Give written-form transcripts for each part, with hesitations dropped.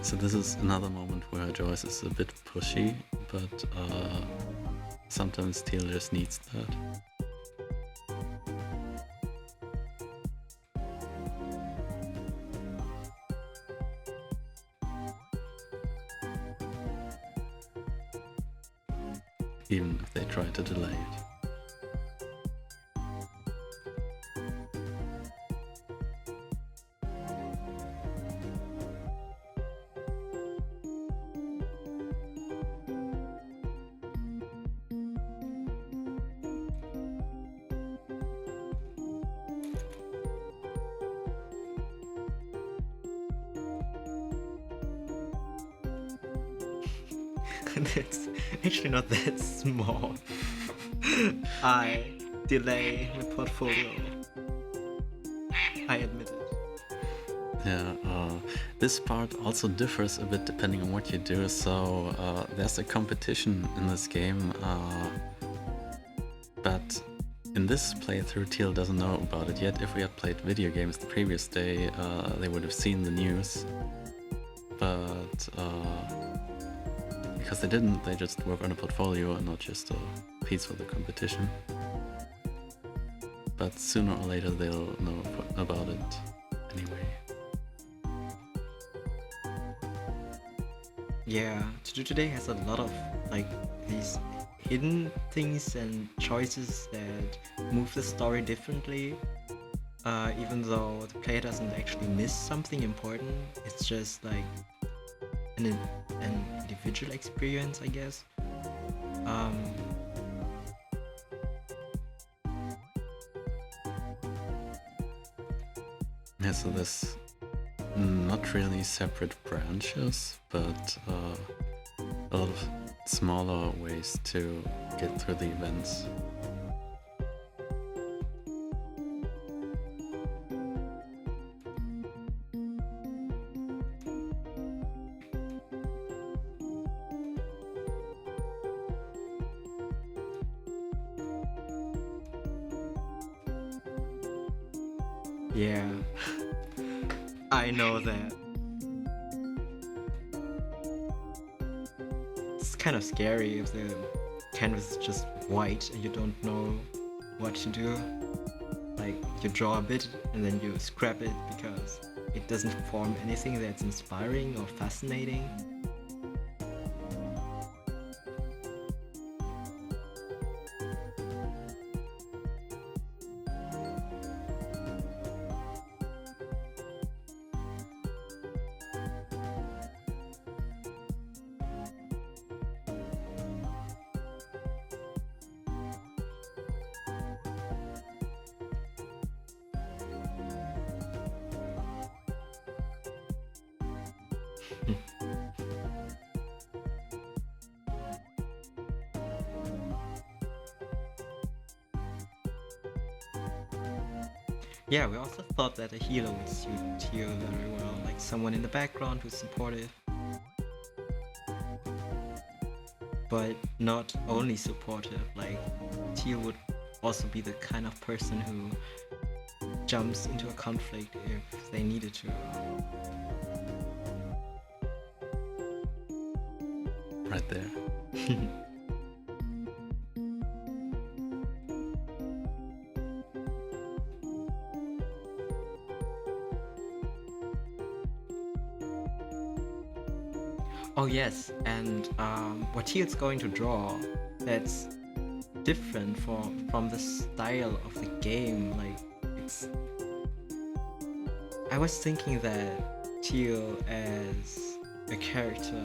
So this is another moment where Joyce is a bit pushy, but sometimes Teal just needs that. Even if they try to delay it. That's actually not that small. I delay the portfolio. I admit it. Yeah, this part also differs a bit depending on what you do. So there's a competition in this game, but in this playthrough, Teal doesn't know about it yet. If we had played video games the previous day, they would have seen the news. But because they didn't, they just work on a portfolio and not just a piece for the competition. But sooner or later they'll know about it anyway. Yeah, TODO today has a lot of like these hidden things and choices that move the story differently. Even though the player doesn't actually miss something important, it's just like an individual experience, I guess. Yeah, so there's not really separate branches, but a lot of smaller ways to get through the events. Yeah, I know that. It's kind of scary if the canvas is just white and you don't know what to do. Like, you draw a bit and then you scrap it because it doesn't form anything that's inspiring or fascinating. Yeah, we also thought that a healer would suit Teal very well, like someone in the background who's supportive. But not only supportive, like Teal would also be the kind of person who jumps into a conflict if they needed to. Right there. Oh yes, and what Teal's going to draw, that's different from the style of the game. Like, it's... I was thinking that Teal as a character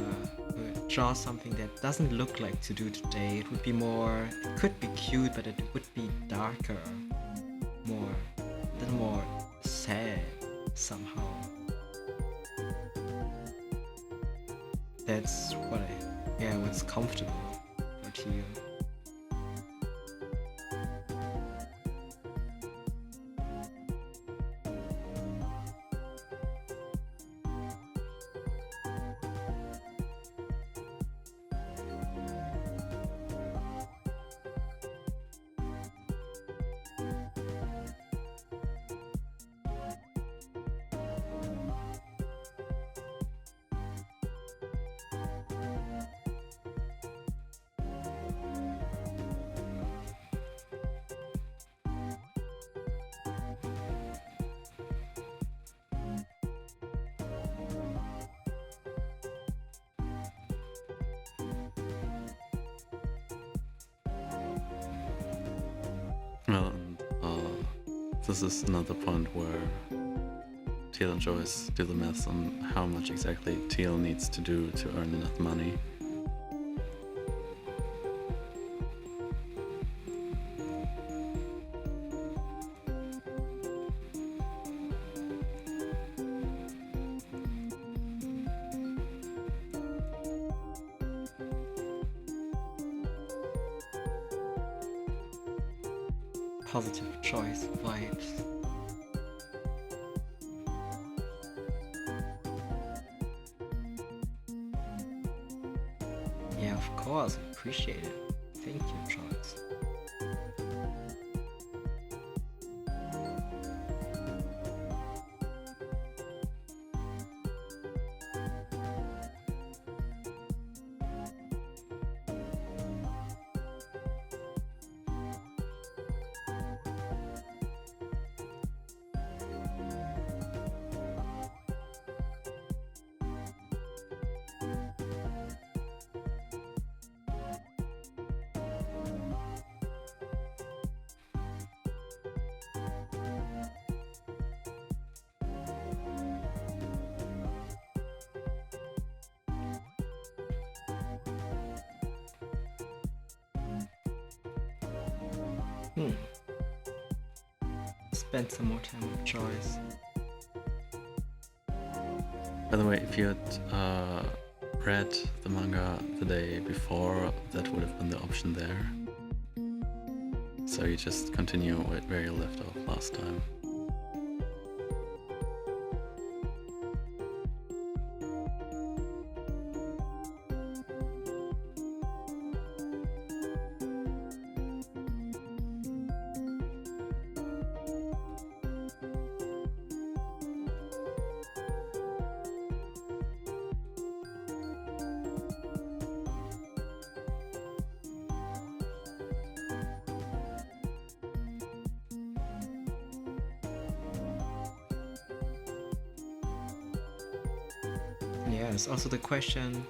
would draw something that doesn't look like TODO today. It would be more... It could be cute, but it would be darker. A little more sad somehow. That's what's comfortable for Teal. Well, and, this is another point where Teal and Joyce do the maths on how much exactly Teal needs to do to earn enough money. Positive choice vibes. Yeah, of course, appreciate it. Thank you, Choice. Spend some more time with Choice. By the way, if you had read the manga the day before, that would have been the option there. So you just continue where you left off last time. Yeah, it's also the question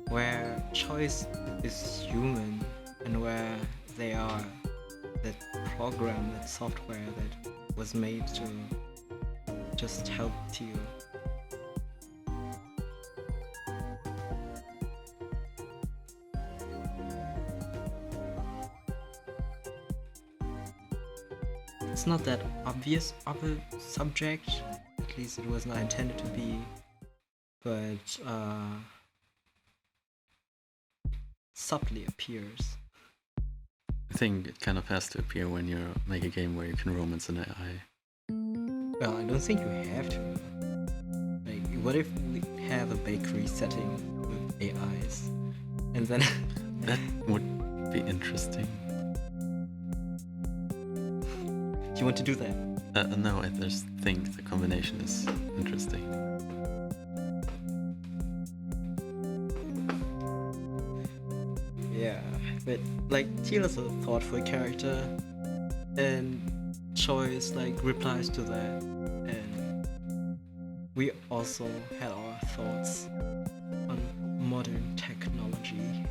where Choice is human and where they are that program, that software that was made to just help you. It's not that obvious of a subject, at least it was not intended to be, but subtly appears. I think it kind of has to appear when you make a game where you can romance an AI. Well, I don't think you have to. Like, what if we have a bakery setting with AIs, and then That would be interesting. do you want to do that? No, I just think the combination is interesting. Yeah, but like Teal is a thoughtful character, and Choice like replies to that, and we also had our thoughts on modern technology.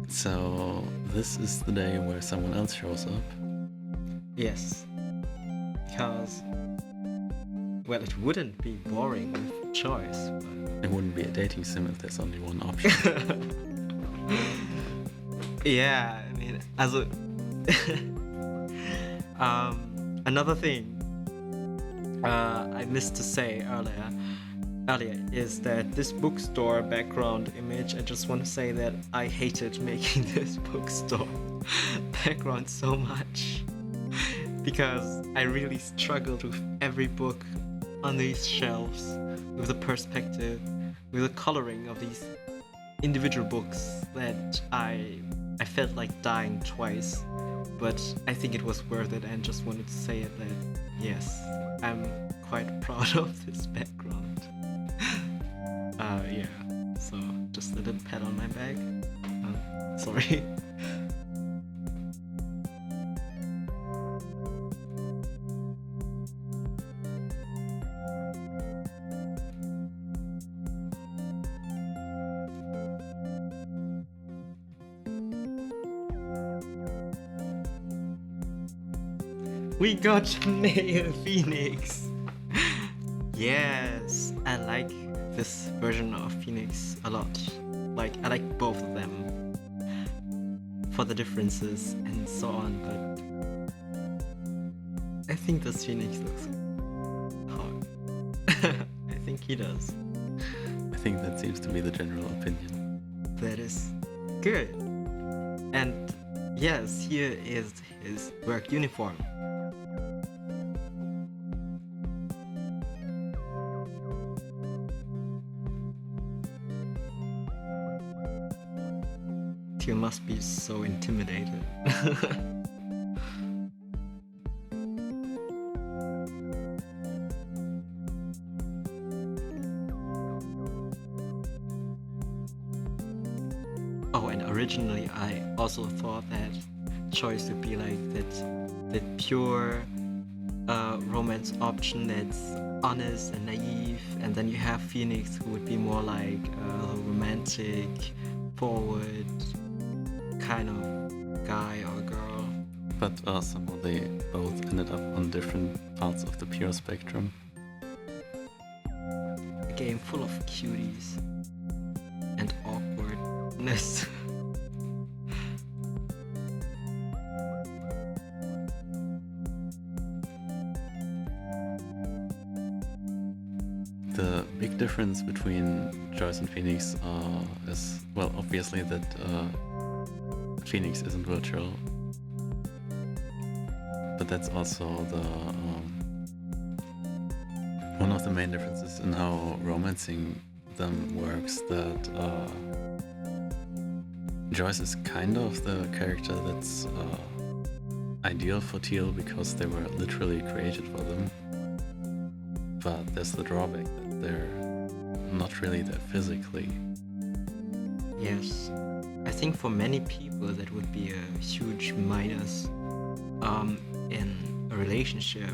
So this is the day where someone else shows up. Yes, because well, it wouldn't be boring with Choice, but It wouldn't be a dating sim if there's only one option. yeah, I mean, also, another thing I missed to say earlier is that this bookstore background image, I just want to say that I hated making this bookstore background so much because I really struggled with every book on these shelves, with the perspective, with the coloring of these individual books, that I felt like dying twice, but I think it was worth it, and just wanted to say it that yes, I'm quite proud of this background. Yeah, so just a little pat on my back. Sorry. We got male Phoenix. Yes, I like this version of Phoenix a lot. Like, I like both of them for the differences and so on, but I think this Phoenix looks hot. I think he does. I think that seems to be the general opinion. That is good. And yes, here is his work uniform. You must be so intimidated. Oh, and originally I also thought that choice would be like that pure romance option that's honest and naive, and then you have Phoenix who would be more like romantic, forward kind of guy or girl. But somehow they both ended up on different parts of the pure spectrum. A game full of cuties and awkwardness. The big difference between Joyce and Phoenix is, well, obviously that Phoenix isn't virtual, but that's also the one of the main differences in how romancing them works. That Joyce is kind of the character that's ideal for Teal because they were literally created for them. But there's the drawback that they're not really there physically. Yes, I think for many people that would be a huge minus in a relationship,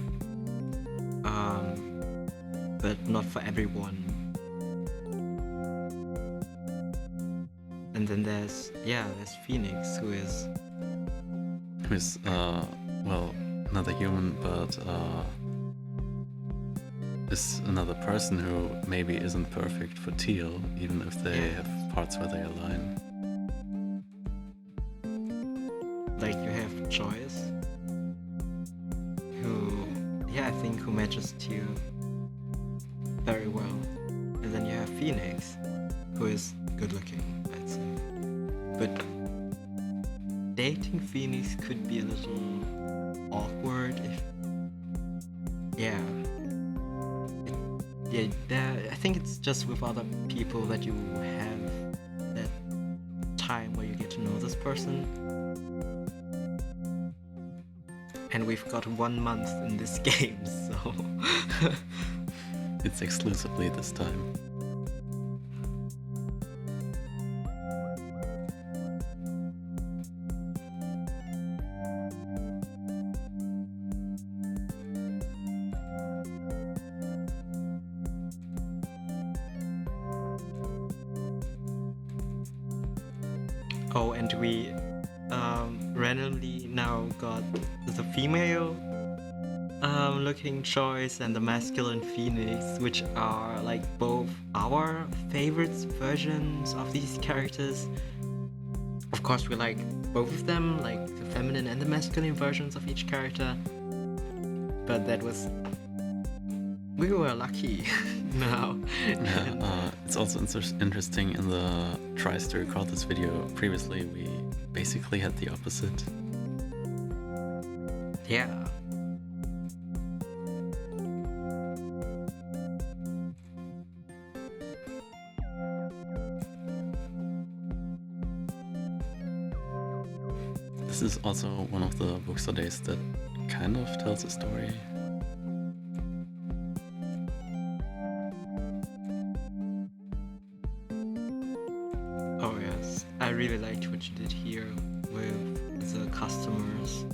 but not for everyone. And then there's Phoenix, who is well, not a human, but is another person who maybe isn't perfect for Teal, even if they have parts where they align. Like you have Joyce, who matches Teal very well, and then you have Phoenix, who is good looking, I'd say. But dating Phoenix could be a little awkward if, I think it's just with other people that you have that time where you get to know this person. And we've got 1 month in this game, so It's exclusively this time. Oh, and we randomly now got the female looking Choice and the masculine Phoenix, which are like both our favorites versions of these characters. Of course, we like both of them, like the feminine and the masculine versions of each character. But we were lucky now. Yeah, it's also interesting in the tries to record this video previously, we basically had the opposite. Yeah. This is also one of the books or days that kind of tells a story. Oh yes, I really liked what you did here with the customers,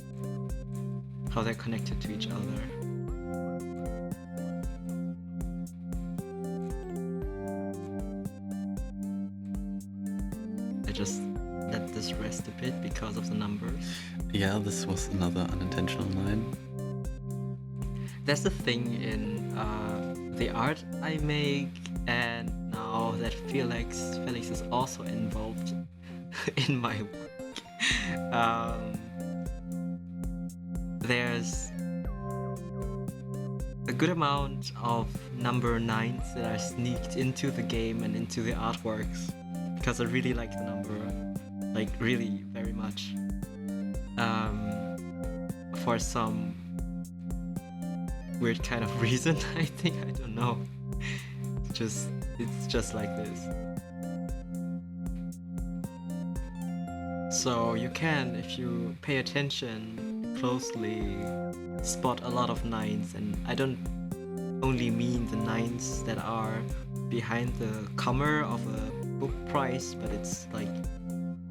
how they're connected to each other. I just let this rest a bit because of the numbers. Yeah, this was another unintentional line. That's the thing in the art I make, and now that Felix is also involved in my work. There's a good amount of number 9s that are sneaked into the game and into the artworks because I really like the number, like really very much. For some weird kind of reason, I think, I don't know. It's just like this. So you can, if you pay attention closely, spot a lot of 9s, and I don't only mean the 9s that are behind the cover of a book price, but it's like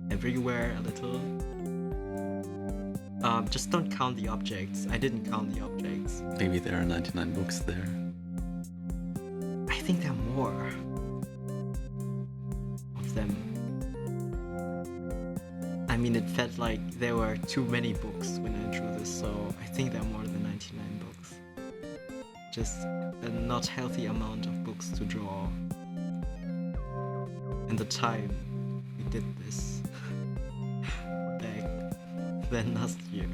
everywhere a little. Just don't count the objects. I didn't count the objects. Maybe there are 99 books there. I think there are more of them. I mean, it felt like there were too many books when I drew this, so I think there are more than 99 books. Just a not healthy amount of books to draw. And the time we did this back then last year.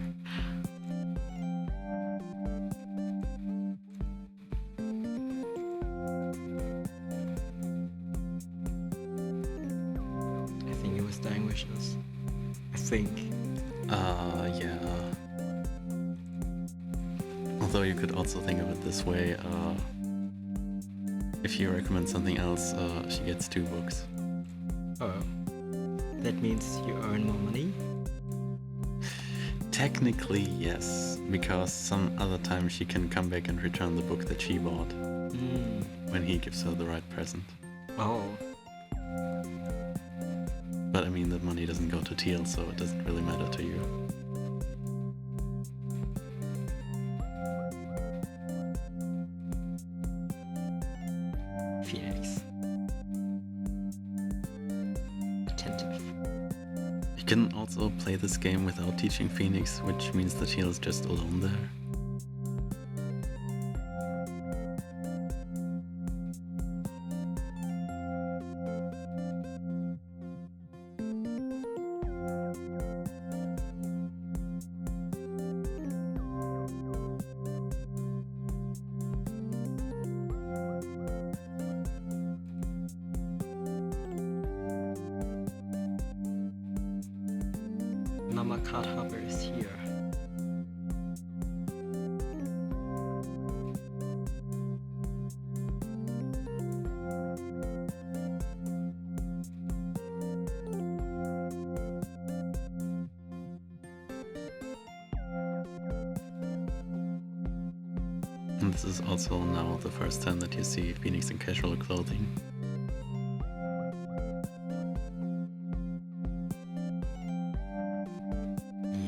I think it was Dying Wishes. I think. Yeah. Although you could also think of it this way, if you recommend something else, she gets 2 books. Oh. That means you earn more money? Technically, yes, because some other time she can come back and return the book that she bought when he gives her the right present. Oh. But I mean, that money doesn't go to Teal, so it doesn't really matter to you. Felix. Attentive. You can also play this game without teaching Phoenix, which means that Teal is just alone there. Nama Card Harbor is here. And this is also now the first time that you see Phoenix in casual clothing.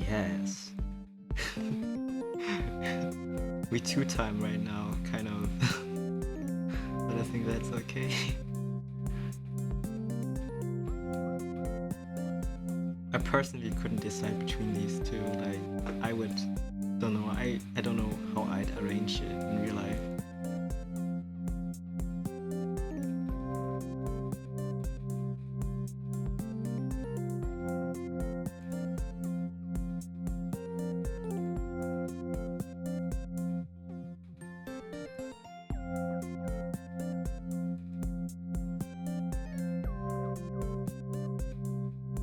Yes. We two-time right now, kind of. But I think that's okay. I personally couldn't decide between these two. Like, I don't know. I don't know how I'd arrange it in real life.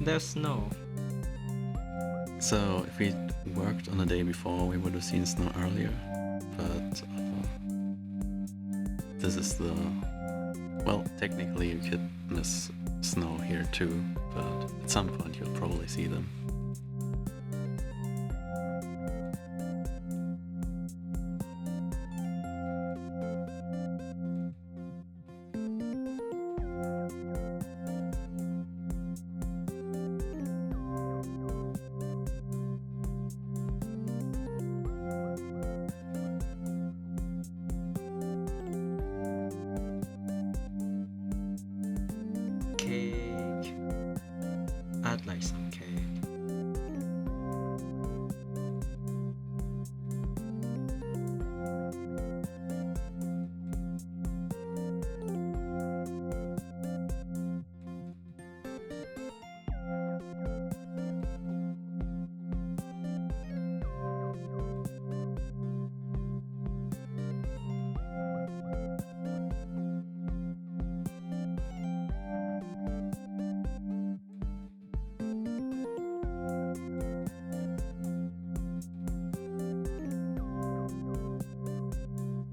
There's snow. So if we worked on the day before, we would have seen snow earlier. But this is the... Well, technically you could miss snow here too, but at some point you'll probably see them. Cake. I'd like some cake.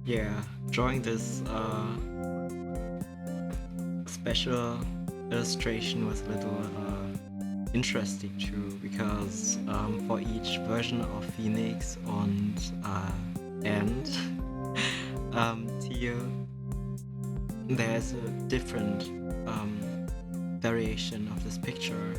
Yeah, drawing this special illustration was a little interesting too, because for each version of Phoenix and Teal, there's a different variation of this picture.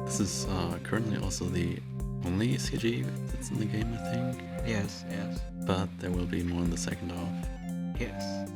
This is currently also the only CG that's in the game, I think. Yes, yes, But there will be more in the second half. yes.